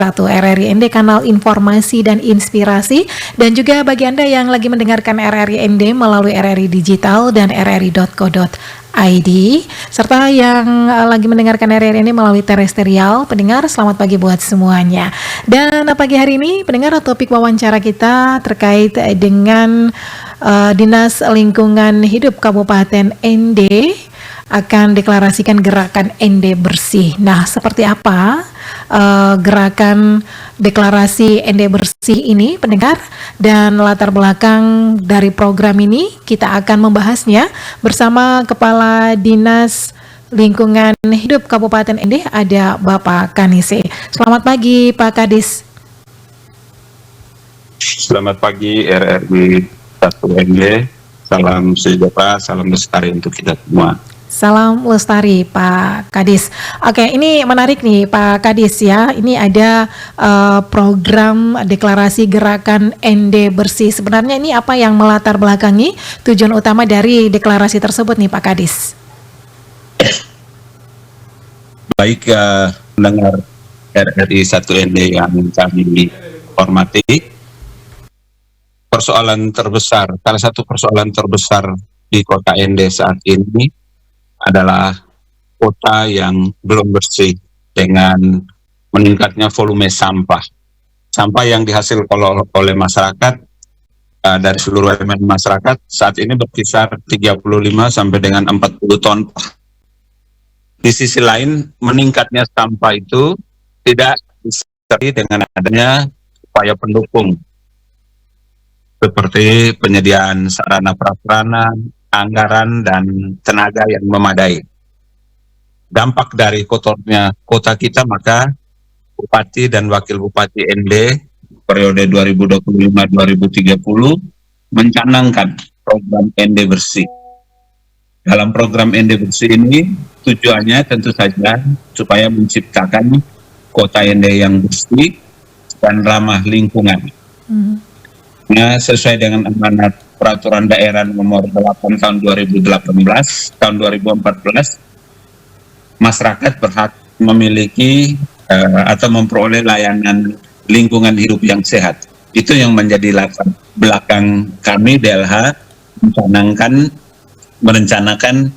Satu RRI ND, kanal informasi dan inspirasi, dan juga bagi Anda yang lagi mendengarkan RRI ND melalui RRI Digital dan rri.co.id, serta yang lagi mendengarkan RRI ND melalui terestrial. Pendengar, selamat pagi buat semuanya. Dan pagi hari ini, pendengar, topik wawancara kita terkait dengan Dinas Lingkungan Hidup Kabupaten ND akan deklarasikan gerakan ND Bersih. Nah, seperti apa gerakan deklarasi ND Bersih ini, pendengar, dan latar belakang dari program ini kita akan membahasnya bersama Kepala Dinas Lingkungan Hidup Kabupaten ND, ada Bapak Kanise. Selamat pagi, Pak Kadis. Selamat pagi RRI 1 ND. Salam sejahtera, salam lestari untuk kita semua. Salam lestari, Pak Kadis. Oke, ini menarik nih Pak Kadis ya. Ini ada program deklarasi gerakan ND Bersih. Sebenarnya ini apa yang melatar belakangi tujuan utama dari deklarasi tersebut nih Pak Kadis? Baik, pendengar RRI 1 ND yang kami hormati, persoalan terbesar, salah satu persoalan terbesar di kota ND saat ini adalah kota yang belum bersih dengan meningkatnya volume sampah. Sampah yang dihasilkan oleh masyarakat dari seluruh elemen masyarakat saat ini berkisar 35 sampai dengan 40 ton. Di sisi lain, meningkatnya sampah itu tidak disertai dengan adanya upaya pendukung seperti penyediaan sarana prasarana, anggaran, dan tenaga yang memadai. Dampak dari kotornya kota kita, maka Bupati dan Wakil Bupati ND periode 2025-2030 mencanangkan program ND Bersih. Dalam program ND Bersih ini tujuannya tentu saja supaya menciptakan kota ND yang bersih dan ramah lingkungan. Nah, sesuai dengan amanat Peraturan Daerah Nomor 8 Tahun 2018, tahun 2014, masyarakat berhak memiliki atau memperoleh layanan lingkungan hidup yang sehat. Itu yang menjadi latar belakang kami DLH merencanakan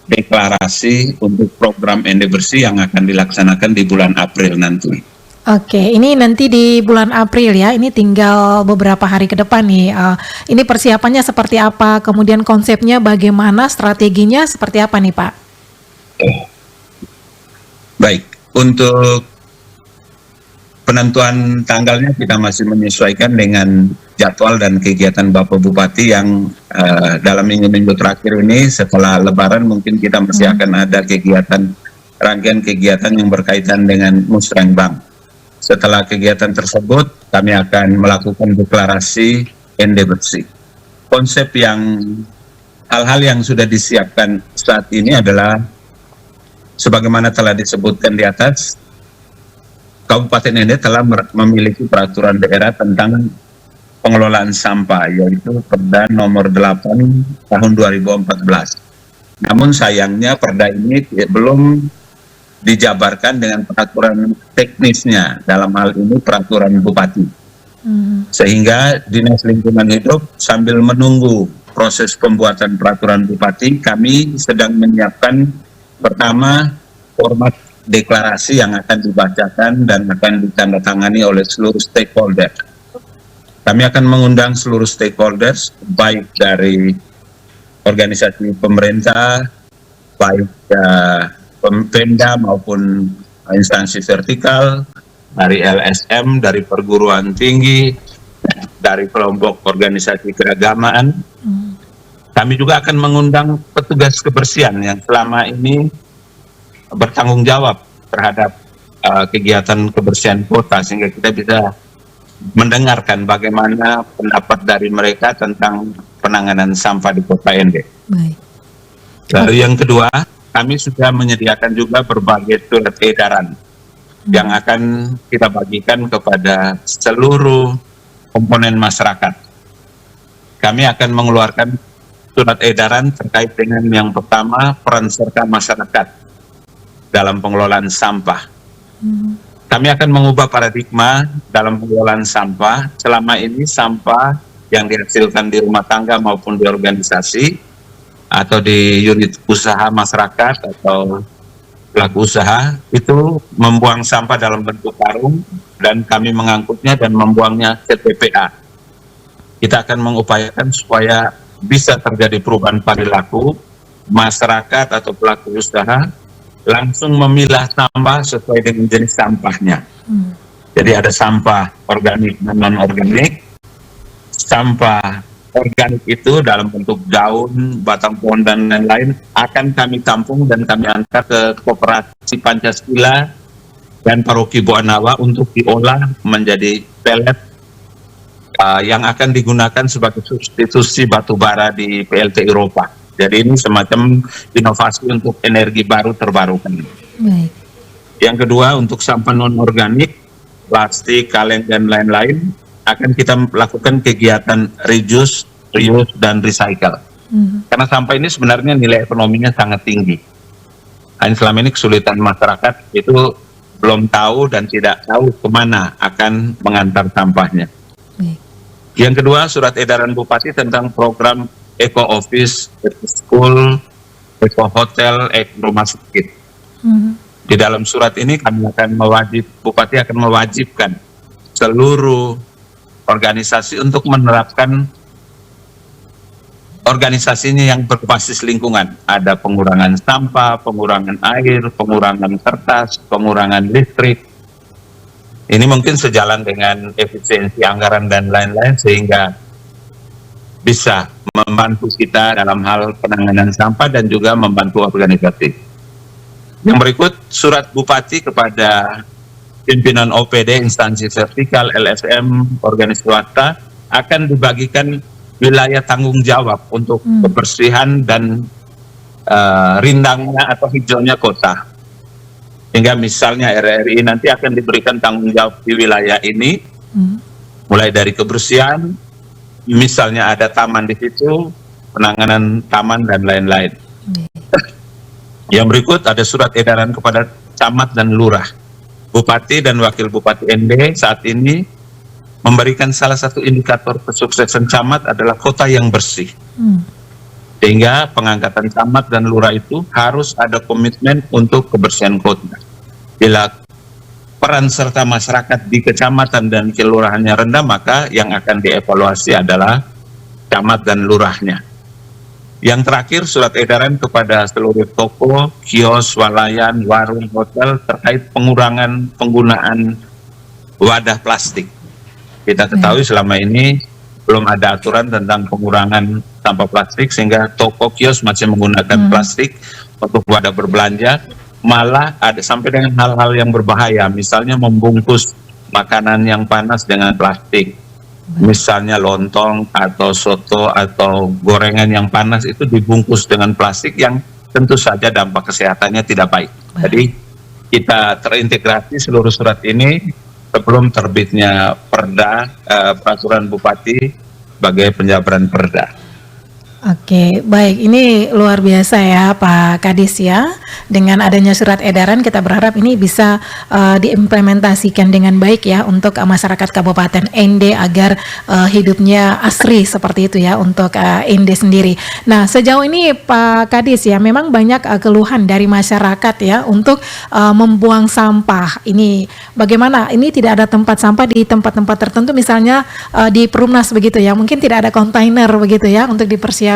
deklarasi untuk program ND Bersih yang akan dilaksanakan di bulan April nanti. Oke, ini nanti di bulan April ya, ini tinggal beberapa hari ke depan nih. Ini persiapannya seperti apa, kemudian konsepnya bagaimana, strateginya seperti apa nih Pak? Baik, untuk penentuan tanggalnya kita masih menyesuaikan dengan jadwal dan kegiatan Bapak Bupati yang dalam minggu-minggu terakhir ini setelah Lebaran mungkin kita masih akan ada rangkaian kegiatan yang berkaitan dengan Musrembang. Setelah kegiatan tersebut, kami akan melakukan deklarasi ND Bersih. Konsep hal-hal yang sudah disiapkan saat ini adalah, sebagaimana telah disebutkan di atas, Kabupaten ND telah memiliki peraturan daerah tentang pengelolaan sampah, yaitu Perda Nomor 8 Tahun 2014. Namun sayangnya Perda ini belum dijabarkan dengan peraturan teknisnya, dalam hal ini peraturan Bupati. Sehingga Dinas Lingkungan Hidup sambil menunggu proses pembuatan peraturan Bupati, kami sedang menyiapkan pertama format deklarasi yang akan dibacakan dan akan ditandatangani oleh seluruh stakeholder. Kami akan mengundang seluruh stakeholders, baik dari organisasi pemerintah, baik Pemda maupun instansi vertikal, dari LSM, dari perguruan tinggi, dari kelompok organisasi keagamaan. Kami juga akan mengundang petugas kebersihan yang selama ini bertanggung jawab terhadap kegiatan kebersihan kota, sehingga kita bisa mendengarkan bagaimana pendapat dari mereka tentang penanganan sampah di kota ND. Lalu yang kedua, kami sudah menyediakan juga berbagai surat edaran yang akan kita bagikan kepada seluruh komponen masyarakat. Kami akan mengeluarkan surat edaran terkait dengan yang pertama, peran serta masyarakat dalam pengelolaan sampah. Kami akan mengubah paradigma dalam pengelolaan sampah. Selama ini sampah yang dihasilkan di rumah tangga maupun di organisasi atau di unit usaha masyarakat atau pelaku usaha itu membuang sampah dalam bentuk karung dan kami mengangkutnya dan membuangnya ke TPA. Kita akan mengupayakan supaya bisa terjadi perubahan perilaku masyarakat atau pelaku usaha langsung memilah sampah sesuai dengan jenis sampahnya. Jadi ada sampah organik dan non-organik. Sampah organik itu dalam bentuk daun, batang pohon, dan lain-lain akan kami tampung dan kami angkat ke Koperasi Pancasila dan Paroki Boanawa untuk diolah menjadi pelet yang akan digunakan sebagai substitusi batu bara di PLT Eropa. Jadi ini semacam inovasi untuk energi baru terbarukan. Baik. Yang kedua, untuk sampah non-organik, plastik, kaleng, dan lain-lain, akan kita lakukan kegiatan reuse, reuse, dan recycle. Karena sampah ini sebenarnya nilai ekonominya sangat tinggi. Dan selama ini kesulitan masyarakat itu belum tahu dan tidak tahu kemana akan mengantar sampahnya. Baik. Yang kedua, surat edaran Bupati tentang program Eco Office, Eco School, Eco Hotel, Eco Rumah Sakit. Di dalam surat ini Bupati akan mewajibkan seluruh organisasi untuk menerapkan organisasinya yang berbasis lingkungan. Ada pengurangan sampah, pengurangan air, pengurangan kertas, pengurangan listrik. Ini mungkin sejalan dengan efisiensi anggaran dan lain-lain sehingga bisa membantu kita dalam hal penanganan sampah dan juga membantu organisasi. Yang berikut, surat Bupati kepada pimpinan OPD, instansi vertikal, LSM, organisasi swasta akan dibagikan wilayah tanggung jawab untuk kebersihan dan rindangnya atau hijaunya kota. Hingga misalnya RRI nanti akan diberikan tanggung jawab di wilayah ini, mulai dari kebersihan, misalnya ada taman di situ, penanganan taman dan lain-lain. Yang berikut ada surat edaran kepada camat dan lurah. Bupati dan Wakil Bupati ND saat ini memberikan salah satu indikator kesuksesan camat adalah kota yang bersih. Sehingga pengangkatan camat dan lurah itu harus ada komitmen untuk kebersihan kota. Bila peran serta masyarakat di kecamatan dan kelurahannya rendah, maka yang akan dievaluasi adalah camat dan lurahnya. Yang terakhir, surat edaran kepada seluruh toko, kios, swalayan, warung, hotel terkait pengurangan penggunaan wadah plastik. Kita ketahui selama ini belum ada aturan tentang pengurangan sampah plastik sehingga toko, kios masih menggunakan plastik untuk wadah berbelanja. Malah ada sampai dengan hal-hal yang berbahaya, misalnya membungkus makanan yang panas dengan plastik, misalnya lontong atau soto atau gorengan yang panas itu dibungkus dengan plastik yang tentu saja dampak kesehatannya tidak baik. Jadi kita terintegrasi seluruh surat ini sebelum terbitnya perda, peraturan Bupati sebagai penjabaran perda. Oke, baik. Ini luar biasa ya Pak Kadis ya. Dengan adanya surat edaran kita berharap ini bisa diimplementasikan dengan baik ya untuk masyarakat Kabupaten ND agar hidupnya asri seperti itu ya untuk ND sendiri. Nah, sejauh ini Pak Kadis ya memang banyak keluhan dari masyarakat ya untuk membuang sampah. Ini bagaimana? Ini tidak ada tempat sampah di tempat-tempat tertentu misalnya di Perumnas begitu ya. Mungkin tidak ada kontainer begitu ya untuk dipersiapkan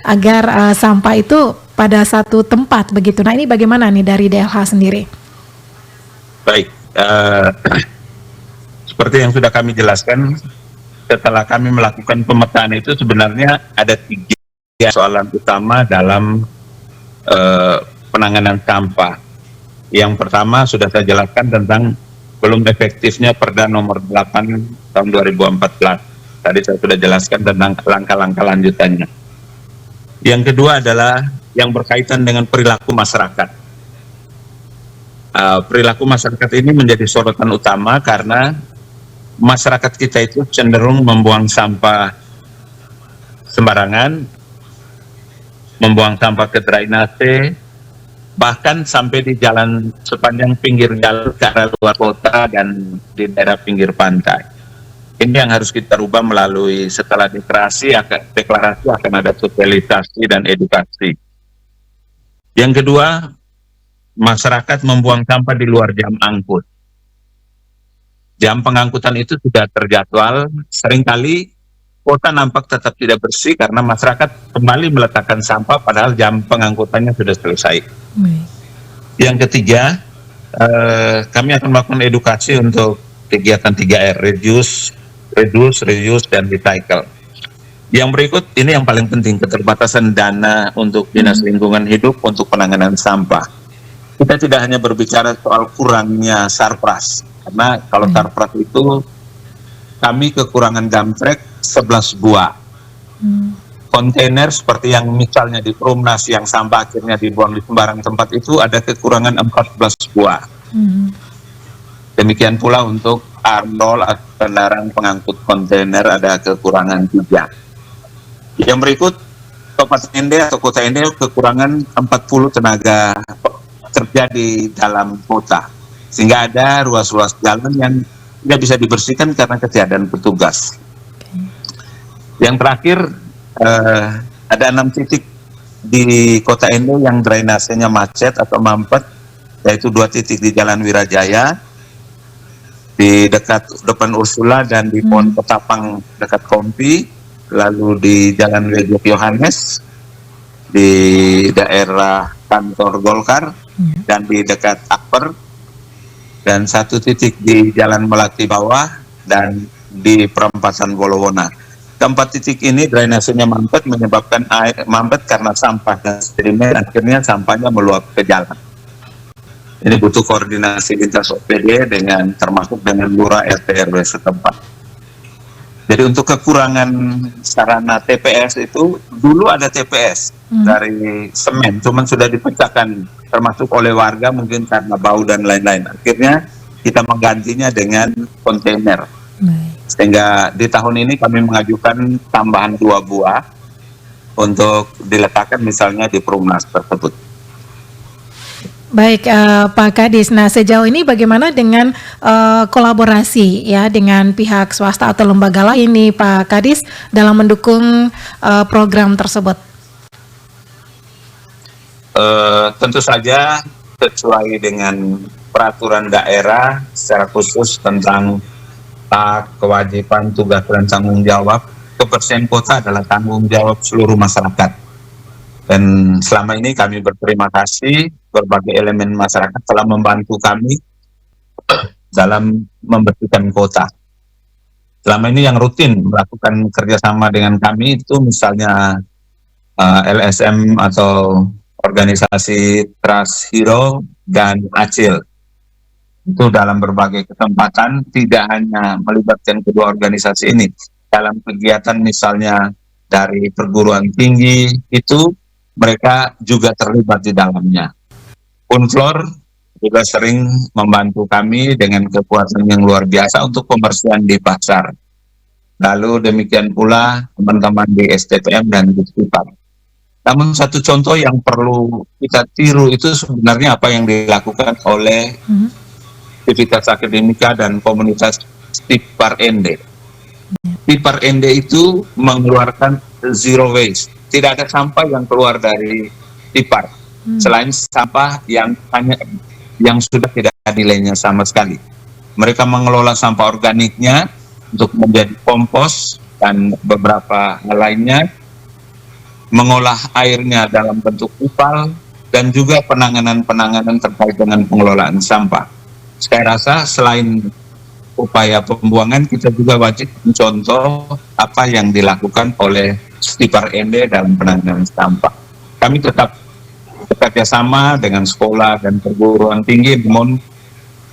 agar sampah itu pada satu tempat begitu. Nah ini bagaimana nih dari DLH sendiri? Baik, seperti yang sudah kami jelaskan, setelah kami melakukan pemetaan itu sebenarnya ada 3 soalan utama dalam penanganan sampah. Yang pertama sudah saya jelaskan tentang belum efektifnya Perda nomor 8 tahun 2014. Tadi saya sudah jelaskan tentang langkah-langkah lanjutannya. Yang kedua adalah yang berkaitan dengan perilaku masyarakat. Perilaku masyarakat ini menjadi sorotan utama karena masyarakat kita itu cenderung membuang sampah sembarangan, membuang sampah ke drainase, bahkan sampai di jalan sepanjang pinggir jalan ke arah luar kota dan di daerah pinggir pantai. Ini yang harus kita rubah melalui setelah deklarasi akan ada sosialisasi dan edukasi. Yang kedua, masyarakat membuang sampah di luar jam angkut. Jam pengangkutan itu sudah terjadwal, seringkali kota nampak tetap tidak bersih karena masyarakat kembali meletakkan sampah padahal jam pengangkutannya sudah selesai. Yang ketiga, kami akan melakukan edukasi untuk kegiatan 3R, reduce, dan recycle. Yang berikut ini yang paling penting, keterbatasan dana untuk Dinas Lingkungan Hidup untuk penanganan sampah. Kita tidak hanya berbicara soal kurangnya sarpras, karena kalau sarpras itu kami kekurangan dump truck 11 buah. Kontainer seperti yang misalnya di Perumnas yang sampah akhirnya dibuang di sembarang tempat itu ada kekurangan 14 buah. Demikian pula untuk arnol atau kendaraan pengangkut kontainer ada kekurangan 3. Yang berikut, Kabupaten Ende atau Kota Ende kekurangan 40 tenaga kerja di dalam kota. Sehingga ada ruas-ruas jalan yang tidak bisa dibersihkan karena ketiadaan petugas. Yang terakhir, ada 6 titik di Kota Ende yang drainasenya macet atau mampet, yaitu 2 titik di Jalan Wirajaya, di depan Ursula dan di Pohon Petapang dekat Kompi, lalu di Jalan Wedok Yohanes, di daerah kantor Golkar, dan di dekat Akper, dan 1 titik di Jalan Melati Bawah dan di perempatan Bolowona. Keempat titik ini drainasenya mampet menyebabkan air mampet karena sampah dan sedimen, akhirnya sampahnya meluap ke jalan. Ini butuh koordinasi lintas OPD dengan termasuk dengan lurah RT RW setempat. Jadi untuk kekurangan sarana TPS itu dulu ada TPS dari semen, cuman sudah dipecahkan termasuk oleh warga mungkin karena bau dan lain-lain. Akhirnya kita menggantinya dengan kontainer. Sehingga di tahun ini kami mengajukan tambahan 2 buah untuk diletakkan misalnya di Perumnas tersebut. Baik, Pak Kadis. Nah, sejauh ini bagaimana dengan kolaborasi ya dengan pihak swasta atau lembaga lain nih, Pak Kadis, dalam mendukung program tersebut? Tentu saja sesuai dengan peraturan daerah secara khusus tentang hak, kewajiban, tugas dan tanggung jawab, kebersihan kota adalah tanggung jawab seluruh masyarakat. Dan selama ini kami berterima kasih berbagai elemen masyarakat telah membantu kami dalam membersihkan kota. Selama ini yang rutin melakukan kerjasama dengan kami itu misalnya LSM atau organisasi Trust Hero dan ACIL. Itu dalam berbagai kesempatan tidak hanya melibatkan kedua organisasi ini. Dalam kegiatan misalnya dari perguruan tinggi itu mereka juga terlibat di dalamnya. Unflor juga sering membantu kami dengan kekuatan yang luar biasa untuk pembersihan di pasar. Lalu demikian pula teman-teman di STPM dan di Stipar. Namun satu contoh yang perlu kita tiru itu sebenarnya apa yang dilakukan oleh aktivitas akademika dan komunitas Stipar Ende. Stipar Ende itu mengeluarkan zero waste. Tidak ada sampah yang keluar dari Stipar selain sampah yang sudah tidak ada nilainya sama sekali. Mereka mengelola sampah organiknya untuk menjadi kompos dan beberapa hal lainnya, mengolah airnya dalam bentuk upal, dan juga penanganan terkait dengan pengelolaan sampah. Saya rasa selain upaya pembuangan, kita juga wajib mencontoh apa yang dilakukan oleh Stipar Ende dalam penanganan sampah. Kami tetap bekerja sama dengan sekolah dan perguruan tinggi, namun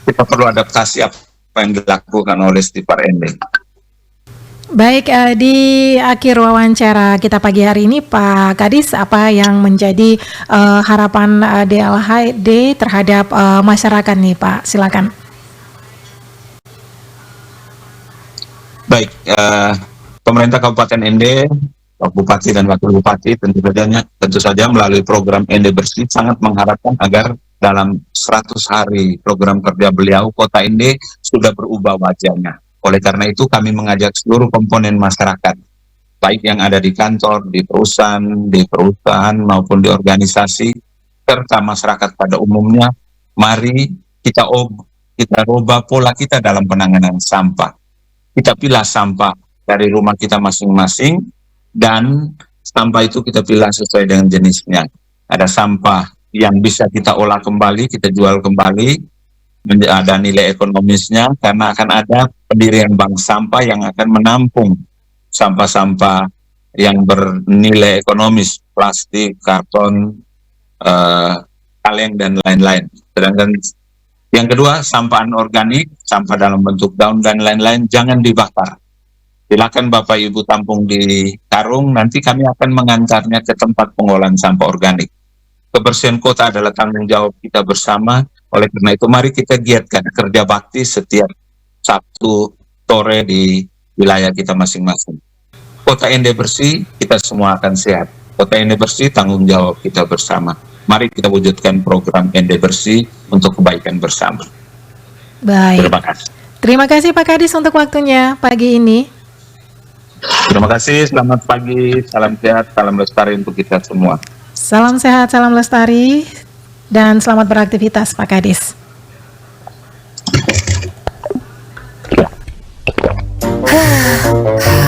kita perlu adaptasi apa yang dilakukan oleh Stipar Ende. Baik, di akhir wawancara kita pagi hari ini, Pak Kadis, apa yang menjadi harapan DLHD terhadap masyarakat nih, Pak? Silakan. Baik, pemerintah Kabupaten Ende Pak Bupati dan Wakil Bupati tentu saja melalui program Ende Bersih sangat mengharapkan agar dalam 100 hari program kerja beliau, Kota Ende sudah berubah wajahnya. Oleh karena itu kami mengajak seluruh komponen masyarakat, baik yang ada di kantor, di perusahaan maupun di organisasi, serta masyarakat pada umumnya, mari kita rubah pola kita dalam penanganan sampah. Kita pilah sampah dari rumah kita masing-masing, dan sampah itu kita pilih sesuai dengan jenisnya. Ada sampah yang bisa kita olah kembali, kita jual kembali, ada nilai ekonomisnya, karena akan ada pendirian bank sampah yang akan menampung sampah-sampah yang bernilai ekonomis, plastik, karton, kaleng, dan lain-lain. Sedangkan yang kedua, sampah anorganik, sampah dalam bentuk daun dan lain-lain, jangan dibakar. Silakan Bapak Ibu tampung di karung, nanti kami akan mengantarnya ke tempat pengolahan sampah organik. Kebersihan kota adalah tanggung jawab kita bersama, oleh karena itu mari kita giatkan kerja bakti setiap Sabtu sore di wilayah kita masing-masing. Kota Ende bersih, kita semua akan sehat. Kota Ende bersih, tanggung jawab kita bersama. Mari kita wujudkan program Ende bersih untuk kebaikan bersama. Baik. Terima kasih. Terima kasih Pak Kadis untuk waktunya pagi ini. Terima kasih, selamat pagi, salam sehat, salam lestari untuk kita semua. Salam sehat, salam lestari, dan selamat beraktivitas Pak Kadis.